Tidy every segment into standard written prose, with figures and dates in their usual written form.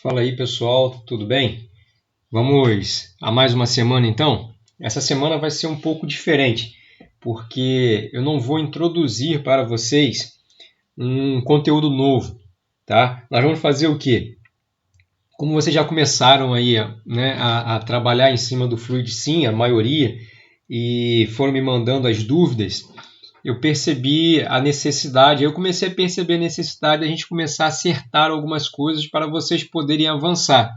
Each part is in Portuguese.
Fala aí, pessoal, tudo bem? Vamos a mais uma semana então? Essa semana vai ser um pouco diferente, porque eu não vou introduzir para vocês um conteúdo novo, tá? Nós vamos fazer o quê? Como vocês já começaram aí, né, a trabalhar em cima do Fluid Sim, a maioria, e foram me mandando as dúvidas, eu comecei a perceber a necessidade de a gente começar a acertar algumas coisas para vocês poderem avançar.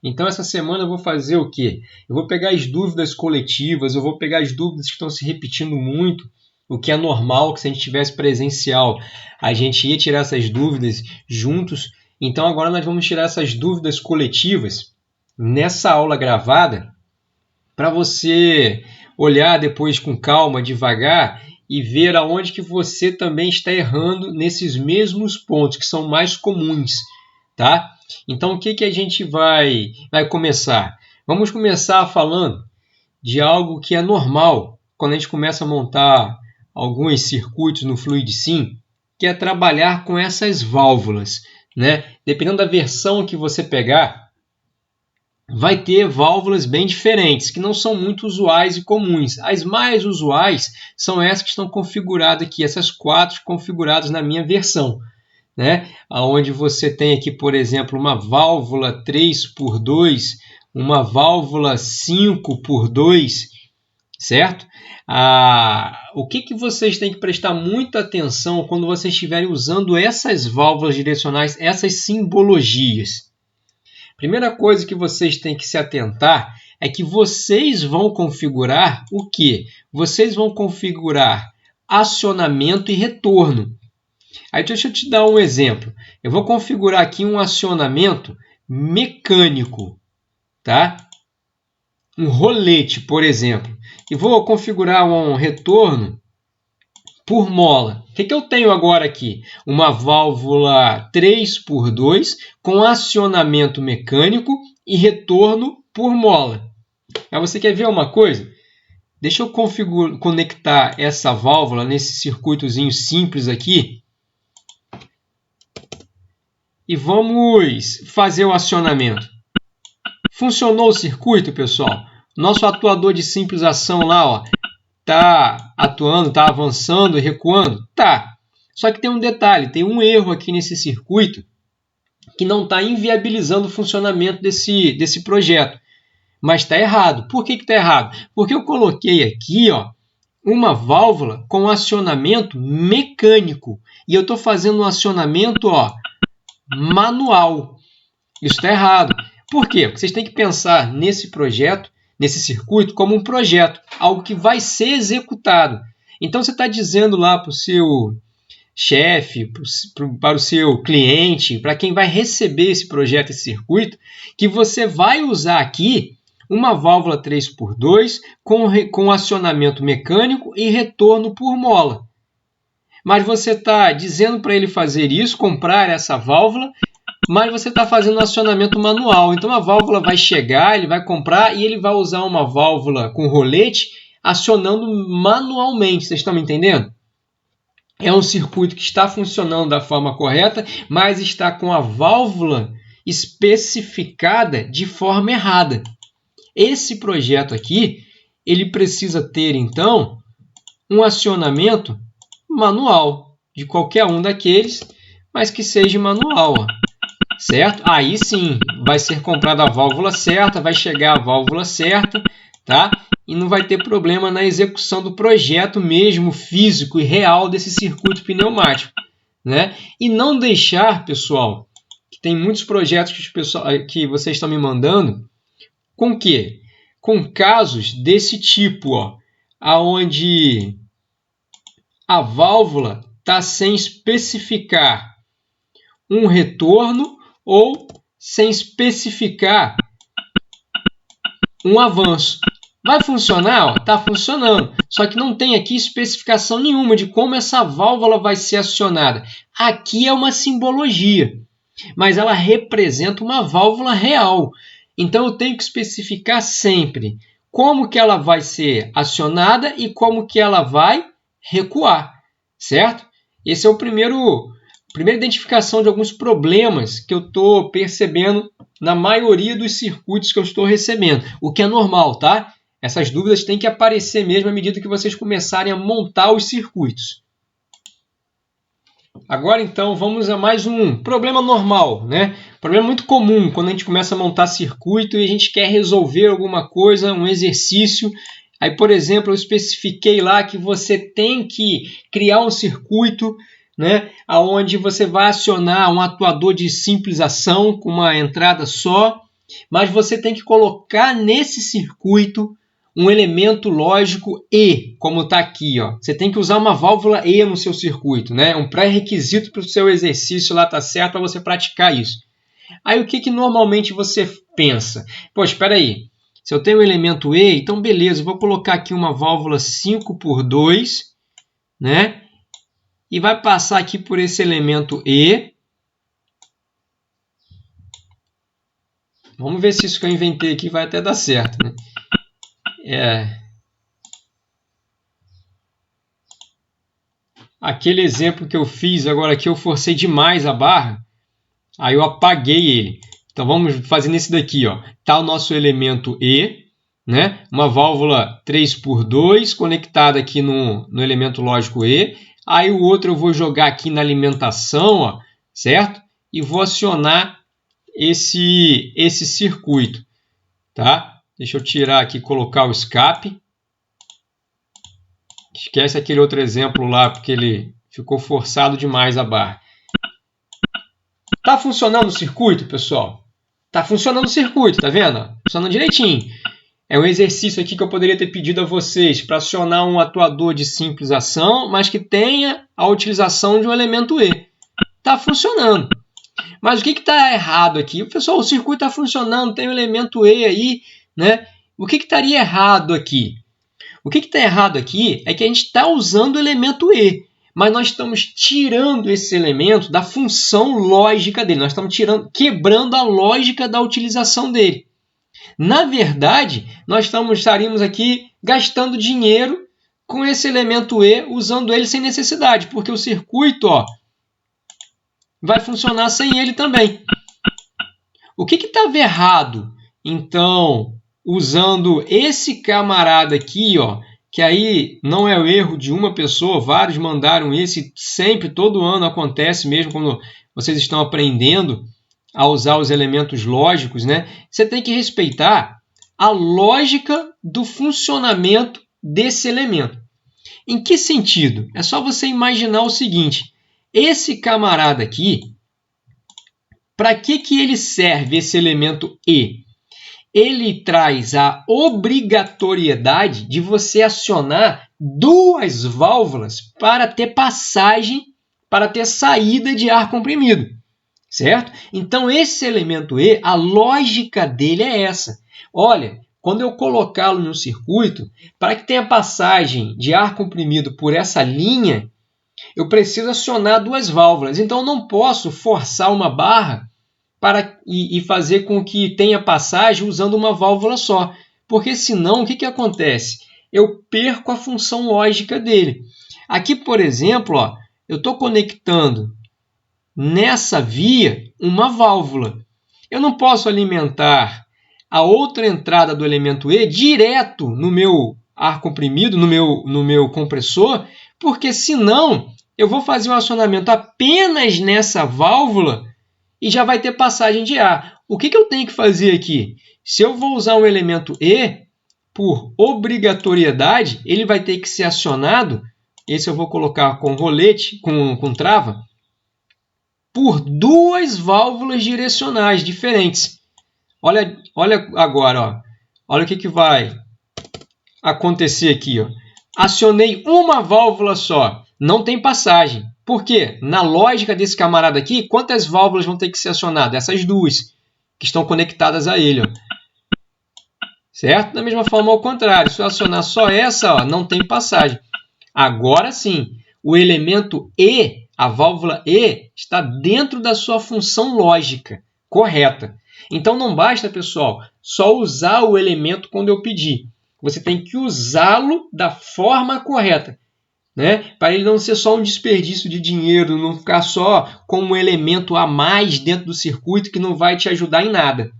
Então, essa semana eu vou fazer o quê? Eu vou pegar as dúvidas coletivas, eu vou pegar as dúvidas que estão se repetindo muito, o que é normal, que se a gente tivesse presencial, a gente ia tirar essas dúvidas juntos. Então, agora nós vamos tirar essas dúvidas coletivas nessa aula gravada, para você olhar depois com calma, devagar, e ver aonde que você também está errando nesses mesmos pontos, que são mais comuns, tá? Então, o que a gente vai começar? Vamos começar falando de algo que é normal quando a gente começa a montar alguns circuitos no Fluid Sim, que é trabalhar com essas válvulas, né? Dependendo da versão que você pegar, vai ter válvulas bem diferentes, que não são muito usuais e comuns. As mais usuais são essas que estão configuradas aqui, essas 4 configuradas na minha versão, né? Onde você tem aqui, por exemplo, uma válvula 3x2, uma válvula 5x2, certo? O que vocês têm que prestar muita atenção quando vocês estiverem usando essas válvulas direcionais, essas simbologias? Primeira coisa que vocês têm que se atentar é que vocês vão configurar o quê? Vocês vão configurar acionamento e retorno. Aí deixa eu te dar um exemplo. Eu vou configurar aqui um acionamento mecânico, tá? Um rolete, por exemplo. E vou configurar um retorno por mola. O que eu tenho agora aqui? Uma válvula 3x2 com acionamento mecânico e retorno por mola. Aí você quer ver uma coisa? Deixa eu conectar essa válvula nesse circuitozinho simples aqui. E vamos fazer o acionamento. Funcionou o circuito, pessoal? Nosso atuador de simples ação lá, está atuando, está avançando e recuando? Tá. Só que tem um detalhe, tem um erro aqui nesse circuito que não está inviabilizando o funcionamento desse projeto. Mas está errado. Por que está errado? Porque eu coloquei aqui uma válvula com acionamento mecânico. E eu estou fazendo um acionamento manual. Isso está errado. Por quê? Porque vocês têm que pensar nesse projeto, nesse circuito, como um projeto, algo que vai ser executado. Então, você está dizendo lá para o seu chefe, para o seu cliente, para quem vai receber esse projeto, esse circuito, que você vai usar aqui uma válvula 3x2 com acionamento mecânico e retorno por mola. Mas você está dizendo para ele fazer isso, comprar essa válvula, mas você está fazendo um acionamento manual. Então a válvula vai chegar, ele vai comprar e ele vai usar uma válvula com rolete acionando manualmente. Vocês estão me entendendo? É um circuito que está funcionando da forma correta, mas está com a válvula especificada de forma errada. Esse projeto aqui, ele precisa ter, então, um acionamento manual, de qualquer um daqueles, mas que seja manual, certo? Aí sim, vai ser comprada a válvula certa, vai chegar a válvula certa, tá? E não vai ter problema na execução do projeto mesmo, físico e real desse circuito pneumático, né? E não deixar, pessoal, que tem muitos projetos que vocês estão me mandando, com quê? Com casos desse tipo, aonde a válvula está sem especificar um retorno ou sem especificar um avanço. Vai funcionar? Está funcionando. Só que não tem aqui especificação nenhuma de como essa válvula vai ser acionada. Aqui é uma simbologia, mas ela representa uma válvula real. Então eu tenho que especificar sempre como que ela vai ser acionada e como que ela vai recuar, certo? Esse é o primeira identificação de alguns problemas que eu estou percebendo na maioria dos circuitos que eu estou recebendo, o que é normal, tá? Essas dúvidas têm que aparecer mesmo à medida que vocês começarem a montar os circuitos. Agora, então, vamos a mais um problema normal, né? Problema muito comum quando a gente começa a montar circuito e a gente quer resolver alguma coisa, um exercício. Aí, por exemplo, eu especifiquei lá que você tem que criar um circuito, né, onde você vai acionar um atuador de simples ação com uma entrada só, mas você tem que colocar nesse circuito um elemento lógico E, como está aqui. Ó. Você tem que usar uma válvula E no seu circuito, né? Um pré-requisito para o seu exercício lá tá certo para você praticar isso. Aí o que normalmente você pensa? Pô, espera aí. Se eu tenho o elemento E, então beleza, eu vou colocar aqui uma válvula 5x2, né? E vai passar aqui por esse elemento E. Vamos ver se isso que eu inventei aqui vai até dar certo, né? Aquele exemplo que eu fiz agora aqui, eu forcei demais a barra, aí eu apaguei ele. Então vamos fazer nesse daqui, ó. Tá o nosso elemento E, né? Uma válvula 3x2 conectada aqui no elemento lógico E. Aí o outro eu vou jogar aqui na alimentação, ó, certo? E vou acionar esse circuito, tá? Deixa eu tirar aqui e colocar o escape. Esquece aquele outro exemplo lá, porque ele ficou forçado demais a barra. Tá funcionando o circuito, pessoal? Tá funcionando o circuito, tá vendo? Funcionando direitinho. É um exercício aqui que eu poderia ter pedido a vocês para acionar um atuador de simples ação, mas que tenha a utilização de um elemento E. Tá funcionando. Mas o que está errado aqui? Pessoal, o circuito está funcionando, tem o elemento E aí, né? O que estaria errado aqui? O que está errado aqui é que a gente está usando o elemento E, mas nós estamos tirando esse elemento da função lógica dele. Nós estamos quebrando a lógica da utilização dele. Na verdade, nós estaríamos aqui gastando dinheiro com esse elemento E, usando ele sem necessidade, porque o circuito, ó, vai funcionar sem ele também. O que estava errado, então, usando esse camarada aqui, ó, que aí não é o erro de uma pessoa, vários mandaram esse, sempre, todo ano acontece, mesmo quando vocês estão aprendendo a usar os elementos lógicos, né? Você tem que respeitar a lógica do funcionamento desse elemento. Em que sentido? É só você imaginar o seguinte, esse camarada aqui, para que ele serve, esse elemento E? Ele traz a obrigatoriedade de você acionar duas válvulas para ter passagem, para ter saída de ar comprimido, certo? Então, esse elemento E, a lógica dele é essa. Olha, quando eu colocá-lo no circuito, para que tenha passagem de ar comprimido por essa linha, eu preciso acionar duas válvulas. Então, eu não posso forçar uma barra e fazer com que tenha passagem usando uma válvula só. Porque senão, o que acontece? Eu perco a função lógica dele. Aqui, por exemplo, ó, eu estou conectando nessa via uma válvula. Eu não posso alimentar a outra entrada do elemento E direto no meu ar comprimido, no meu compressor, porque senão eu vou fazer um acionamento apenas nessa válvula e já vai ter passagem de ar. O que eu tenho que fazer aqui? Se eu vou usar um elemento E, por obrigatoriedade, ele vai ter que ser acionado, esse eu vou colocar com rolete, com trava, por duas válvulas direcionais diferentes. Olha agora, ó. Olha o que vai acontecer aqui. Ó. Acionei uma válvula só, não tem passagem. Por quê? Na lógica desse camarada aqui, quantas válvulas vão ter que ser acionadas? Essas duas, que estão conectadas a ele. Ó. Certo? Da mesma forma, ao contrário. Se eu acionar só essa, ó, não tem passagem. Agora sim, o elemento E, a válvula E, está dentro da sua função lógica correta. Então não basta, pessoal, só usar o elemento quando eu pedir. Você tem que usá-lo da forma correta. né? Para ele não ser só um desperdício de dinheiro, não ficar só como um elemento a mais dentro do circuito que não vai te ajudar em nada.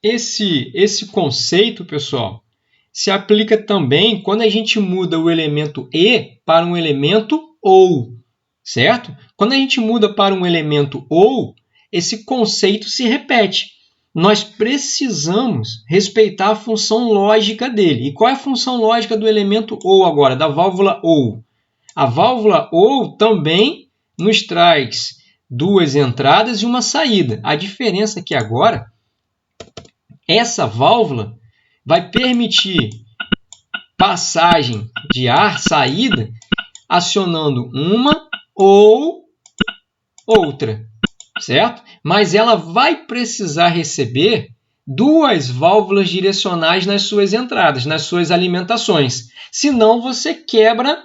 Esse conceito, pessoal, se aplica também quando a gente muda o elemento E para um elemento OU, certo? Quando a gente muda para um elemento OU, esse conceito se repete. Nós precisamos respeitar a função lógica dele. E qual é a função lógica do elemento OU agora, da válvula OU? A válvula OU também nos traz duas entradas e uma saída. A diferença é que agora essa válvula vai permitir passagem de ar, saída, acionando uma ou outra, certo? Mas ela vai precisar receber duas válvulas direcionais nas suas entradas, nas suas alimentações. Senão você quebra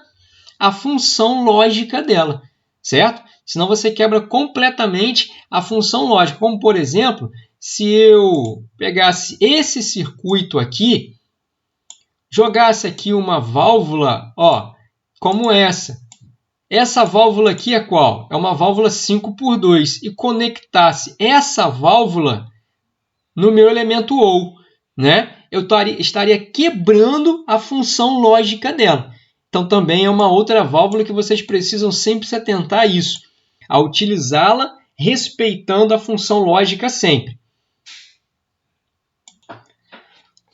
a função lógica dela, certo? Senão você quebra completamente a função lógica. Como, por exemplo, se eu pegasse esse circuito aqui, jogasse aqui uma válvula, ó, como essa. Essa válvula aqui é qual? É uma válvula 5x2 e conectasse essa válvula no meu elemento OU, né? Eu estaria quebrando a função lógica dela. Então também é uma outra válvula que vocês precisam sempre se atentar a isso, a utilizá-la respeitando a função lógica sempre.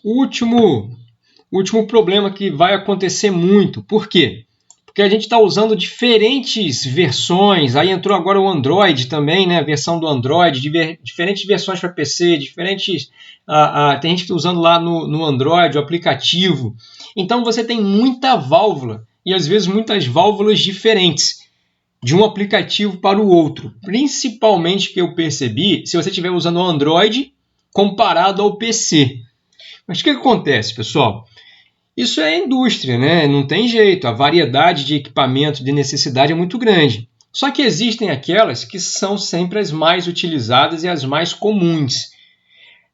O último problema que vai acontecer muito. Por quê? Porque a gente está usando diferentes versões. Aí entrou agora o Android também, né? A versão do Android, diferentes versões para PC, diferentes. Tem gente que está usando lá no Android o aplicativo. Então você tem muita válvula e às vezes muitas válvulas diferentes de um aplicativo para o outro. Principalmente que eu percebi se você estiver usando o Android comparado ao PC. Mas o que acontece, pessoal? Isso é indústria, né? Não tem jeito. A variedade de equipamentos de necessidade é muito grande. Só que existem aquelas que são sempre as mais utilizadas e as mais comuns.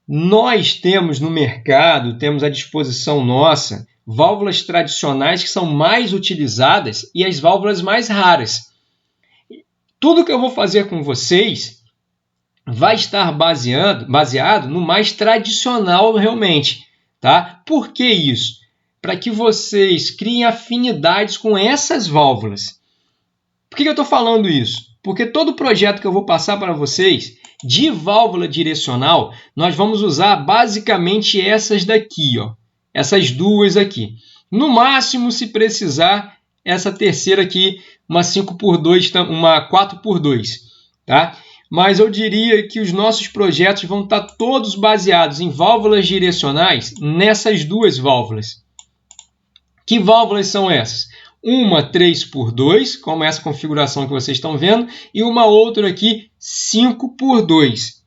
Nós temos no mercado, temos à disposição nossa, válvulas tradicionais que são mais utilizadas e as válvulas mais raras. Tudo que eu vou fazer com vocês vai estar baseado no mais tradicional realmente, tá? Por que isso? Para que vocês criem afinidades com essas válvulas. Por que eu estou falando isso? Porque todo projeto que eu vou passar para vocês de válvula direcional, nós vamos usar basicamente essas daqui, ó, essas duas aqui. No máximo, se precisar, essa terceira aqui, uma 5x2, uma 4x2, tá? Mas eu diria que os nossos projetos vão estar todos baseados em válvulas direcionais nessas duas válvulas. Que válvulas são essas? Uma 3x2, como essa configuração que vocês estão vendo, e uma outra aqui 5x2.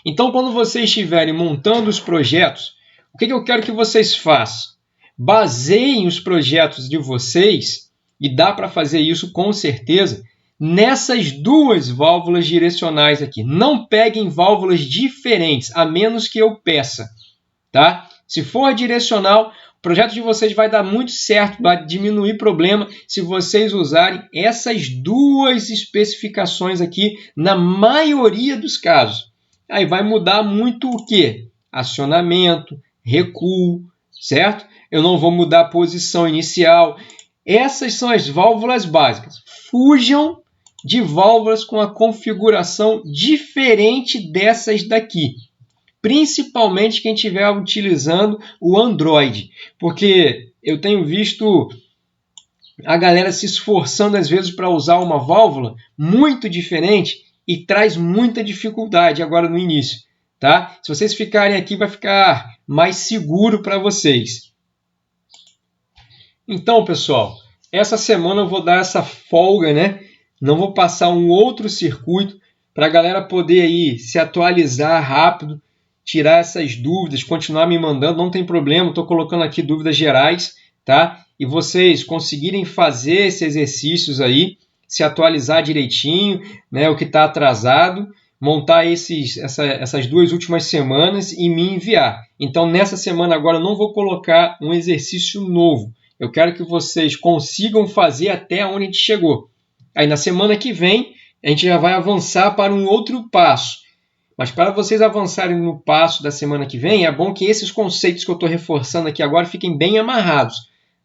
Então, quando vocês estiverem montando os projetos, o que eu quero que vocês façam? Baseiem os projetos de vocês, e dá para fazer isso com certeza, nessas duas válvulas direcionais aqui. Não peguem válvulas diferentes, a menos que eu peça, tá? Se for direcional, o projeto de vocês vai dar muito certo, vai diminuir problema se vocês usarem essas duas especificações aqui na maioria dos casos. Aí vai mudar muito o quê? Acionamento, recuo, certo? Eu não vou mudar a posição inicial. Essas são as válvulas básicas. Fujam de válvulas com a configuração diferente dessas daqui. Principalmente quem estiver utilizando o Android, porque eu tenho visto a galera se esforçando às vezes para usar uma válvula muito diferente e traz muita dificuldade agora no início, tá? Se vocês ficarem aqui, vai ficar mais seguro para vocês. Então, pessoal, essa semana eu vou dar essa folga, né? Não vou passar um outro circuito para a galera poder aí se atualizar rápido, tirar essas dúvidas, continuar me mandando, não tem problema, estou colocando aqui dúvidas gerais, tá? E vocês conseguirem fazer esses exercícios aí, se atualizar direitinho, né, o que está atrasado, montar essas duas últimas semanas e me enviar. Então, nessa semana agora eu não vou colocar um exercício novo, Eu quero que vocês consigam fazer até onde a gente chegou. Aí na semana que vem, a gente já vai avançar para um outro passo. Mas para vocês avançarem no passo da semana que vem, é bom que esses conceitos que eu estou reforçando aqui agora fiquem bem amarrados,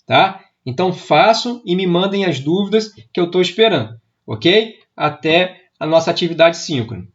tá? Então façam e me mandem as dúvidas que eu estou esperando, ok? Até a nossa atividade síncrona.